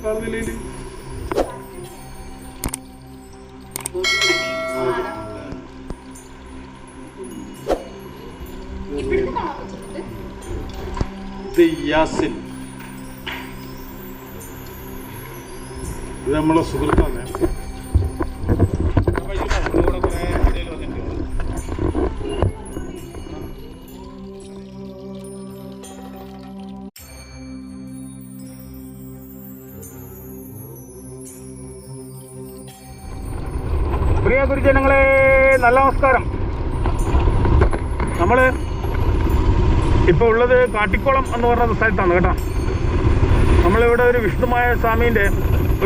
കാണുന്നില്ല. ഇത് നമ്മളെ സുഹൃത്താണ്. പ്രിയ ഗുരുജനങ്ങളെ, നല്ല നമസ്കാരം. നമ്മൾ ഇപ്പോൾ ഉള്ളത് കാട്ടിക്കുളം എന്ന് പറഞ്ഞ സ്ഥലത്താണ് കേട്ടോ. നമ്മളിവിടെ ഒരു വിഷ്ണുമായ സ്വാമീൻ്റെ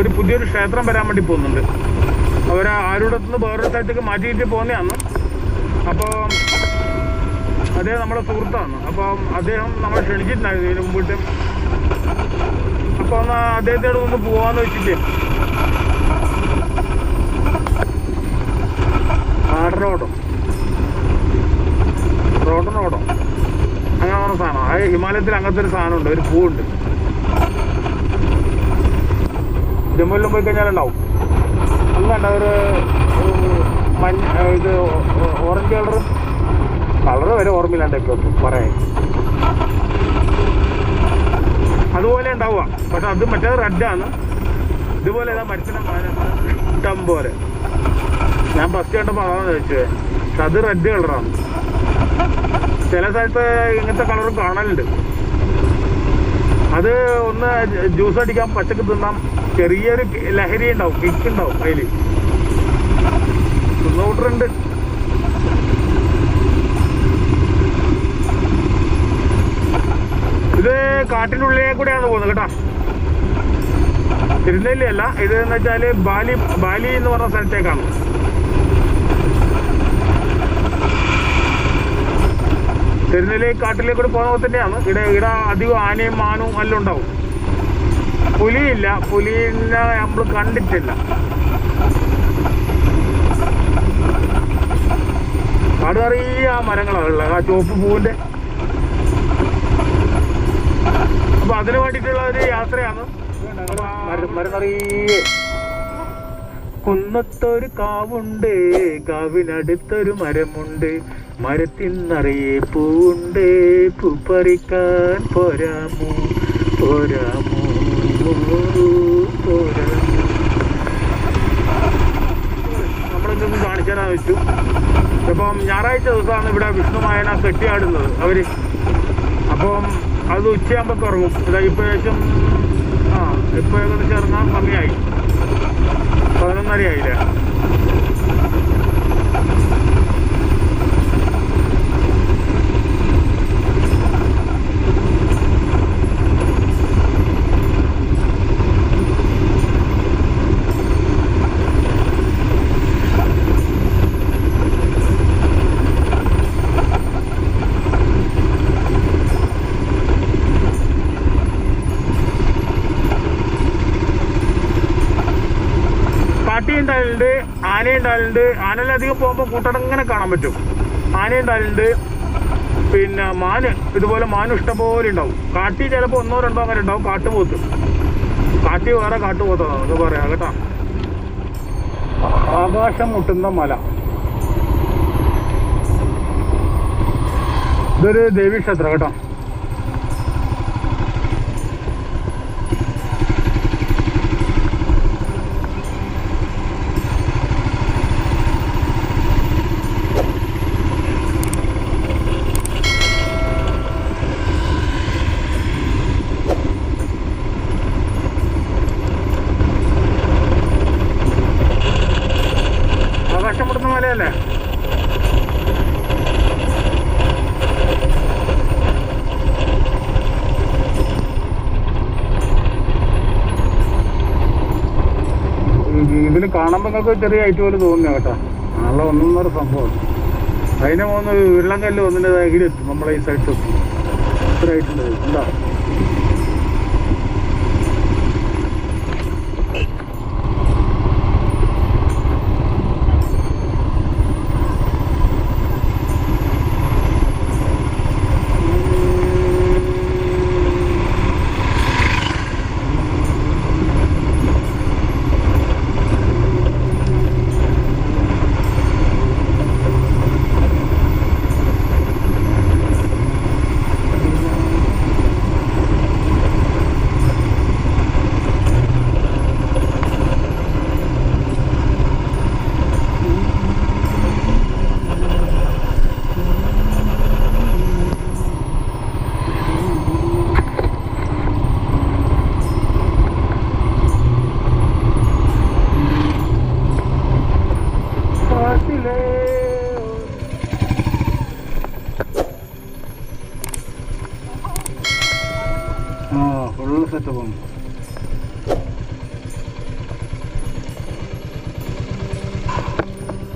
ഒരു പുതിയൊരു ക്ഷേത്രം വരാൻ വേണ്ടി പോകുന്നുണ്ട്. അവർ ആരുടത്തുനിന്ന് വേറൊരു സ്ഥലത്തേക്ക് മാറ്റിയിട്ട് പോകുന്നതാണ്. അപ്പോൾ അദ്ദേഹം നമ്മുടെ സുഹൃത്താണ്. അപ്പം അദ്ദേഹം നമ്മളെ ക്ഷണിച്ചിട്ടുണ്ടായിരുന്നു ഇതിന് മുമ്പിട്ട്. അപ്പോൾ ഒന്ന് അദ്ദേഹത്തോട് ഒന്ന് പോകാമെന്ന് വെച്ചിട്ട് റോഡോ അങ്ങനെ പറഞ്ഞ സാധനം. അത് ഹിമാലയത്തിൽ അങ്ങനത്തെ ഒരു സാധനമുണ്ട്, ഒരു പൂവുണ്ട്. ജമ്മുവിലും പോയി കഴിഞ്ഞാൽ ഉണ്ടാവും. അങ്ങണ്ട ഒരു ഇത് ഓറഞ്ച് കളറ് വരെ ഓർമ്മയില്ലാണ്ട് ഇപ്പോൾ പറയാൻ. അതുപോലെ ഉണ്ടാവുക, പക്ഷെ അത് മറ്റേത് റെഡാണ്. ഇതുപോലെ ഏതാ മരത്തിനെ ഇഷ്ടം പോലെ. ഞാൻ ഫസ്റ്റ് കണ്ടപ്പോൾ അതാണ് ചോദിച്ചത്. പക്ഷെ അത് റെഡ് കളറാണ്. ചില സ്ഥലത്ത് ഇങ്ങനത്തെ കളറും കാണലുണ്ട്. അത് ഒന്ന് ജ്യൂസ് അടിക്കാം, പച്ചക്ക് തിന്നാം. ചെറിയൊരു ലഹരി ഉണ്ടാവും, കിക്ക് ഉണ്ടാവും അതിൽ. തിന്നോട്ടറുണ്ട്. ഇത് കാട്ടിൻ്റെ ഉള്ളിലേ കൂടെയാണ് പോകുന്നത് കേട്ടോ. തിരുനെല്ലി അല്ല, ഇത് എന്ന് വെച്ചാൽ ബാലി എന്ന് പറഞ്ഞ സ്ഥലത്തേക്കാണ്. തിരുനെല്ലി കാട്ടിലേക്ക് കൂടി പോകുന്നത് തന്നെയാണ്. ഇവിടെ അധികം ആനയും മാനും എല്ലാം ഉണ്ടാവും. പുലിയില്ല, പുലിനെ നമ്മൾ കണ്ടിട്ടില്ല. കാട് നിറയെ ആ മരങ്ങളാണ് ഉള്ളത്, ആ ചുവപ്പ് പൂവിൻ്റെ. അപ്പൊ അതിന് വേണ്ടിയിട്ടുള്ള ഒരു യാത്രയാണ്. മരം നിറയെ. കുന്നത്തൊരു കാവുണ്ട്, കാവിനടുത്തൊരു മരമുണ്ട്, മരത്തിൽ നിറയെ പൂവുണ്ട്, പൂ പറിക്കാൻ പോരാമോ പോരാമോ പോരാമോ. നമ്മളിതൊന്നും കാണിച്ചാനാ വെച്ചു. ഇപ്പം ഞായറാഴ്ച ദിവസമാണ് ഇവിടെ വിഷ്ണുമായന കെട്ടിയാടുന്നത് അവര്. അപ്പം അത് ഉച്ചയാകുമ്പോൾ തുടങ്ങും. ഇപ്പം ഏകദേശം ഇപ്പം ഏകദേശം ഇറങ്ങാൻ സമയമായി. 11:30 ആയില്ലേ. ഉണ്ടാലുണ്ട്, ആനയുണ്ടാലുണ്ട്. ആനയിലധികം പോകുമ്പോൾ കൂട്ടടങ്ങനെ കാണാൻ പറ്റും. ആനയുണ്ടാലുണ്ട്. പിന്നെ മാന്, ഇതുപോലെ മാനും ഇഷ്ടംപോലെ ഉണ്ടാവും. കാട്ടി ചിലപ്പോൾ 1-2 അങ്ങനെ ഉണ്ടാവും. കാട്ടുപോത്ത്, കാട്ടി വേറെ കാട്ടുപോത്താണ് അത് പറയാം കേട്ടോ. ആകാശം മുട്ടുന്ന മല. ഇതൊരു ദേവീക്ഷേത്രം കേട്ടോ. മലയല്ലേ. ഇതിന് കാണുമ്പോൾ നിങ്ങൾക്ക് ചെറിയ ഐറ്റ് പോലെ തോന്നുന്നു കേട്ടോ. നല്ല ഒന്നൊന്നര സംഭവം. അതിനെ പോകുന്ന ഉരുളങ്കല്ല് ഒന്നിൻ്റെ എത്തും നമ്മളെ ഈ സൈഡ് എത്തും. ഇത്ര ആയിട്ടുണ്ട് എന്താ. ആ ഫുള്ള് സെറ്റപ്പാണ്.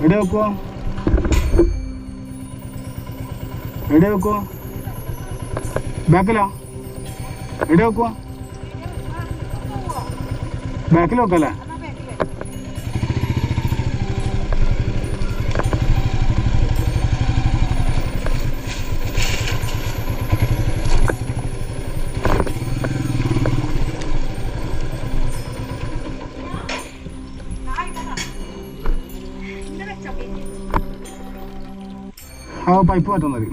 എവിടെ വെക്കുവോ ബാക്കിലോ? എവിടെ വെക്കുവോ? ബാക്കിൽ വെക്കല്ലേ? ആ പൈപ്പ് മാറ്റാൻ മതി.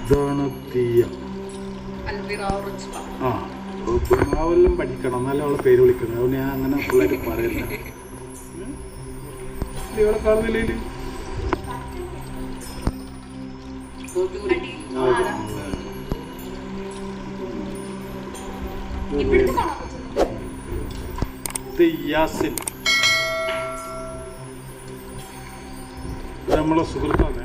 ഇതാണ് തീയ. ആ മാവെല്ലാം പഠിക്കണം, എന്നാലും അവളെ പേര് വിളിക്കണം. അതുകൊണ്ട് ഞാൻ അങ്ങനെ ഫുള്ളായിട്ട് പറയില്ല. ഇവളെ കാണുന്നില്ലേ? യാസിൻ നമ്മളെ സുഹൃത്താണ്.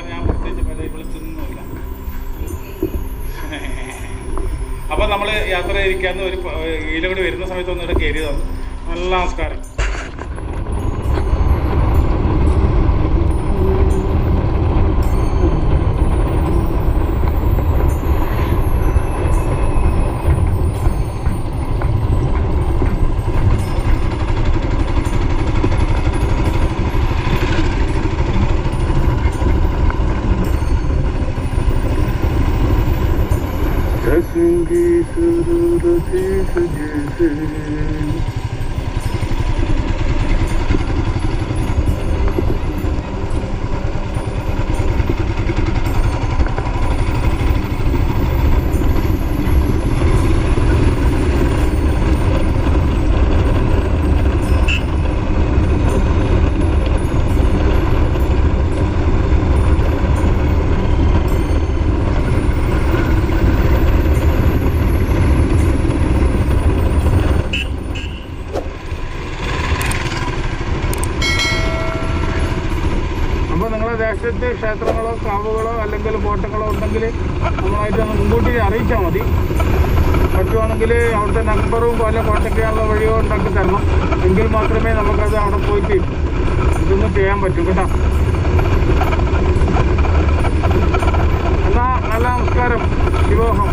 ഞാൻ പ്രത്യേകിച്ച് വിളിച്ചൊന്നുമില്ല. അപ്പൊ നമ്മള് യാത്ര ഇരിക്കാന്ന് ഒരു ഇതിലൂടെ വരുന്ന സമയത്ത് ഒന്നിവിടെ കയറി തന്നു. നല്ല നമസ്കാരം. ദേശത്ത് ക്ഷേത്രങ്ങളോ കാവുകളോ അല്ലെങ്കിൽ കോട്ടകളോ ഉണ്ടെങ്കിൽ നമ്മളായിട്ട് ഒന്ന് മുൻകൂട്ടി അറിയിച്ചാൽ മതി. പറ്റുവാണെങ്കിൽ അവിടുത്തെ നമ്പറും പല കോൺടാക്ട് ചെയ്യാനുള്ള വഴിയോ ഉണ്ടാക്കി തരണം. എങ്കിൽ മാത്രമേ നമുക്കത് അവിടെ പോയിട്ട് ഇതൊന്നും ചെയ്യാൻ പറ്റും കേട്ടോ. എന്നാ നല്ല നമസ്കാരം. ശിവോഹം.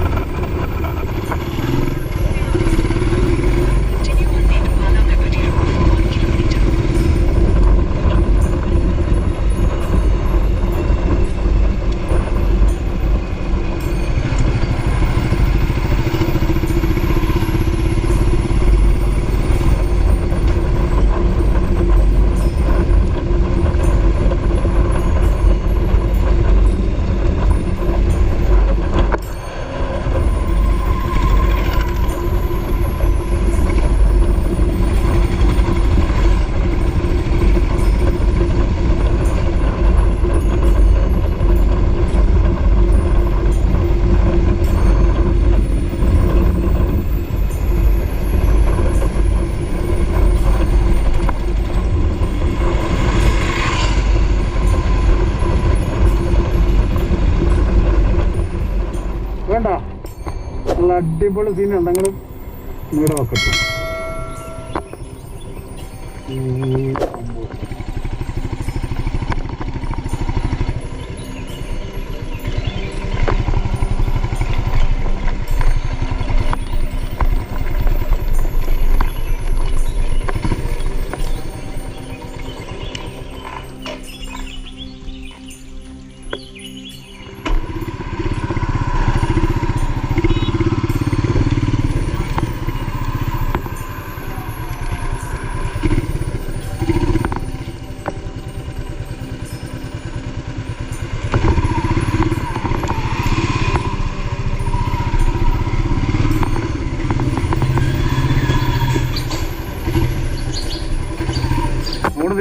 വേണ്ട, നല്ല അടിപൊളി സീനുണ്ട്. നിങ്ങളും ഇവിടെ വെക്കട്ടെ.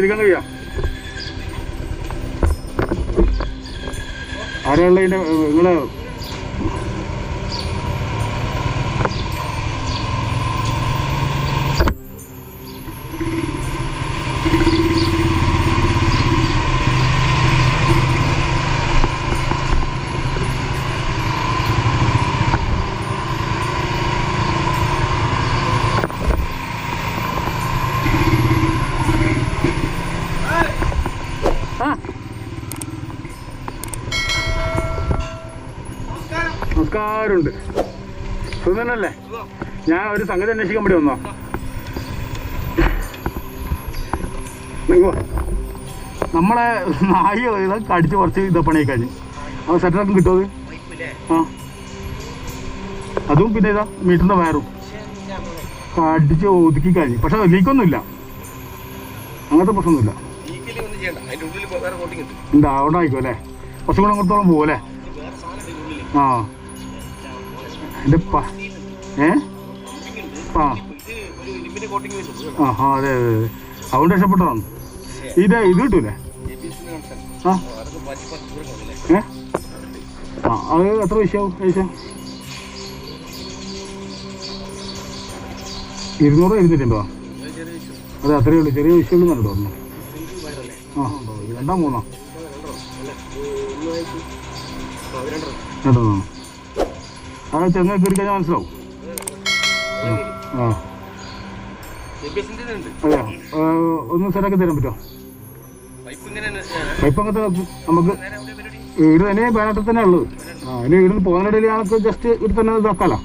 തിരിക്കാൻ കഴിയാം. ആരെയുള്ളതിൻ്റെ നിങ്ങള് നമസ്കാരമുണ്ട്. സുന്ദരനല്ലേ? ഞാൻ ഒരു സംഗതി അന്വേഷിക്കാൻ വേണ്ടി വന്നോ. നമ്മളെ നായി ഇതൊക്കെ അടിച്ച് കുറച്ച് ഇതപ്പണി കഴിഞ്ഞ് അപ്പോൾ സെറ്ററൊക്കെ കിട്ടുമോ അത്? ആ അതും പിന്നെ ഇതാ മീറ്ററിൻ്റെ വയറും അടിച്ച് ഒതുക്കി കഴിഞ്ഞ്. പക്ഷെ ലീക്കൊന്നുമില്ല, അങ്ങനത്തെ പ്രശ്നമൊന്നുമില്ല. എന്താ അവിടെ ആയിക്കോ അല്ലേ? കുറച്ചും കൂടെ അങ്ങോട്ടോളം പോകും അല്ലേ? ആ എൻ്റെ ആ അതെ അതെ അതെ, അതുകൊണ്ട് രക്ഷപ്പെട്ടതാണ്. ഇത് കിട്ടൂലേ? ആ അത് എത്ര വിഷയവും ഏകദേശം 200 250 അതെ, അത്രയേ ഉള്ളൂ. ചെറിയ വിഷയമുള്ളൂ എന്നല്ല തോന്നുന്നു. ആ 2 3 രണ്ടോ അത് ചെങ്ങ കയറി കഴിഞ്ഞാൽ മനസ്സിലാവും. ആ അതെ, ഒന്ന് സെറ്റാക്കി തരാൻ പറ്റുമോ? പൈപ്പ് അങ്ങനത്തെ നമുക്ക് വീട് തന്നെ വയനാട്ടിൽ തന്നെ ഉള്ളത്. ആ ഇനി വീടിന് പോകുന്നതിടയിൽ ഞങ്ങൾക്ക് ജസ്റ്റ് ഇവിടെ തന്നെ ഇതാക്കാലോ.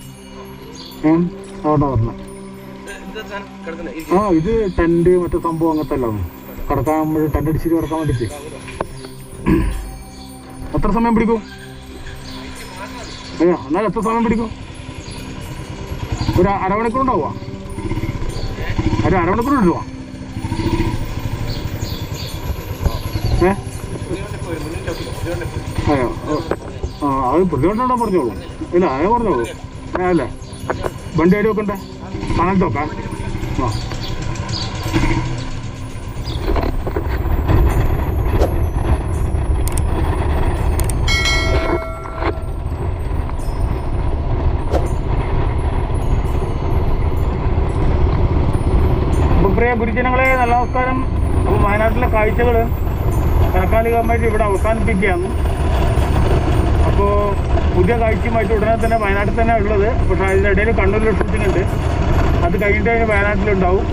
അതുകൊണ്ടാ പറഞ്ഞത്. ആ ഇത് ടെൻറ്റ് മറ്റേ സംഭവം അങ്ങനത്തെ എല്ലാം കിടക്കാൻ നമ്മൾ ടെൻറ്റ് അടിച്ചിട്ട് കിടക്കാൻ വേണ്ടിയിട്ട്. എത്ര സമയം പിടിക്കും? അയ്യോ എന്നാലും എത്ര സമയം പിടിക്കും? ഒരു അരമണിക്കൂർ ഉണ്ടാവുക? അരമണിക്കൂർ ഉണ്ടാവുക? അയ്യോ ആ അത് പ്രതികൊണ്ടാ പറഞ്ഞോളൂ. ഇല്ല അതെ പറഞ്ഞോളൂ. അല്ലേ വണ്ടി അടി വെക്കണ്ടേ? കണക്ട് വെക്കാം. ആ പ്രിയ ഗുരുജനങ്ങളെ, നല്ല നമസ്കാരം. അപ്പോൾ വയനാട്ടിലെ കാഴ്ചകൾ താൽക്കാലികമായിട്ട് ഇവിടെ അവസാനിപ്പിക്കുകയാണ്. അപ്പോൾ പുതിയ കാഴ്ചയുമായിട്ട് ഉടനെ തന്നെ വയനാട്ടിൽ തന്നെ ഉള്ളത്. പക്ഷേ അതിൻ്റെ ഇടയിൽ കണ്ണൂരിൽ ഷൂട്ടിംഗ് ഉണ്ട്. അത് കഴിഞ്ഞിട്ട് കഴിഞ്ഞ് വയനാട്ടിലുണ്ടാവും.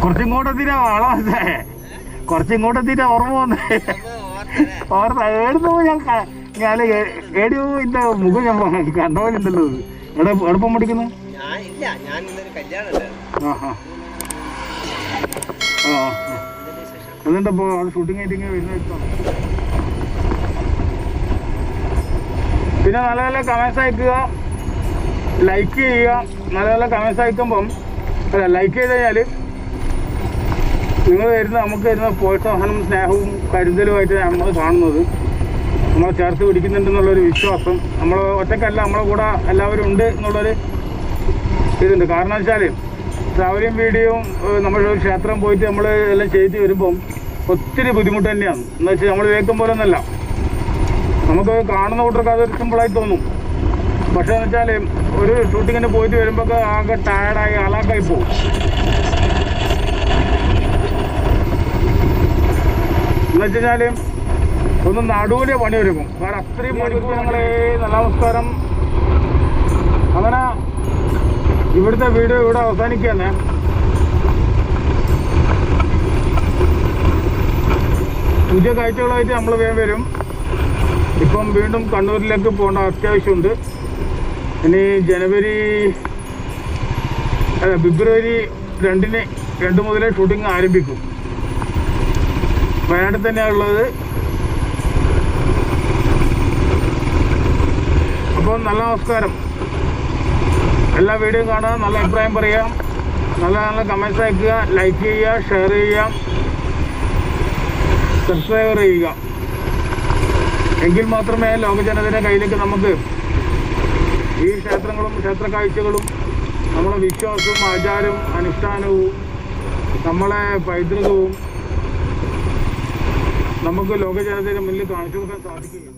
കുറച്ചിങ്ങോട്ടെത്തിനാ ആളെ മനസ്സിലായേ? കുറച്ചിങ്ങോട്ടെത്തിനാ ഓർമ്മ വന്നേ. ഓർമ്മ എടുത്തോ ഞാൻ ഏടിയോ ഇന്റെ മുഖം ഞാൻ കണ്ടോലുണ്ടല്ലോ. എളുപ്പം പഠിക്കുന്നത് എന്നിട്ടപ്പോ അവിടെ ഷൂട്ടിംഗ് ആയിട്ട് ഇങ്ങനെ വരുന്ന. പിന്നെ നല്ല നല്ല കമൻസ് അയക്കുക, ലൈക്ക് ചെയ്യുക. നല്ല നല്ല കമൻസ് അയക്കുമ്പം ലൈക്ക് ചെയ്ത് കഴിഞ്ഞാൽ നിങ്ങൾ നമുക്ക് തരുന്ന പ്രോത്സാഹനവും സ്നേഹവും കരുതലുമായിട്ട് നമ്മൾ കാണുന്നത്. നമ്മളെ ചേർത്ത് പിടിക്കുന്നുണ്ടെന്നുള്ളൊരു വിശ്വാസം. നമ്മൾ ഒറ്റക്കല്ല, നമ്മളെ കൂടെ എല്ലാവരും ഉണ്ട് എന്നുള്ളൊരു ഇതുണ്ട്. കാരണം വെച്ചാൽ ട്രാവലിംഗ് വീഡിയോയും നമ്മളൊരു ക്ഷേത്രം പോയിട്ട് നമ്മൾ എല്ലാം ചെയ്ത് വരുമ്പം ഒത്തിരി ബുദ്ധിമുട്ട് തന്നെയാണ്. എന്ന് വെച്ചാൽ നമ്മൾ വേഗം പോലെ ഒന്നല്ല, നമുക്ക് കാണുന്ന കൂട്ടർക്ക് അതൊരു സിമ്പിളായി തോന്നും. പക്ഷേ എന്ന് വെച്ചാൽ ഒരു ഷൂട്ടിങ്ങിന് പോയിട്ട് വരുമ്പോൾ ആകെ ടയർഡായി അലാക്കായി പോകും. എന്ന് വെച്ച് കഴിഞ്ഞാൽ ഒന്ന് നടുവിലെ പണി ഒരുക്കും. കാരണം അത്രയും മണിക്കൂറങ്ങളെ. നല്ല നമസ്കാരം. അങ്ങനെ ഇവിടുത്തെ വീഡിയോ ഇവിടെ അവസാനിക്കുകയാണ്. പുതിയ കാഴ്ചകളായിട്ട് നമ്മൾ വേഗം വരും. ഇപ്പം വീണ്ടും കണ്ണൂരിലേക്ക് പോകേണ്ട അത്യാവശ്യമുണ്ട്. ഇനി ജനുവരി ഫെബ്രുവരി 2 മുതലേ ഷൂട്ടിംഗ് ആരംഭിക്കും. വയനാട്ടിൽ തന്നെയാണ് ഉള്ളത്. അപ്പോൾ നല്ല നമസ്കാരം. എല്ലാ വീഡിയോയും കാണുക, നല്ല അഭിപ്രായം പറയാം, നല്ല നല്ല കമൻറ്റ്സ് അയക്കുക, ലൈക്ക് ചെയ്യുക, ഷെയർ ചെയ്യുക, സബ്സ്ക്രൈബ് ചെയ്യുക. എങ്കിൽ മാത്രമേ ലോകജനതയുടെ കയ്യിലേക്ക് നമുക്ക് ഈ ക്ഷേത്രങ്ങളും ക്ഷേത്ര കാഴ്ചകളും നമ്മളെ വിശ്വാസവും ആചാരവും അനുഷ്ഠാനവും നമ്മളെ പൈതൃകവും നമുക്ക് ലോകജനതയുടെ മുന്നിൽ കാണിച്ചു കൊടുക്കാൻ സാധിക്കുകയുള്ളൂ.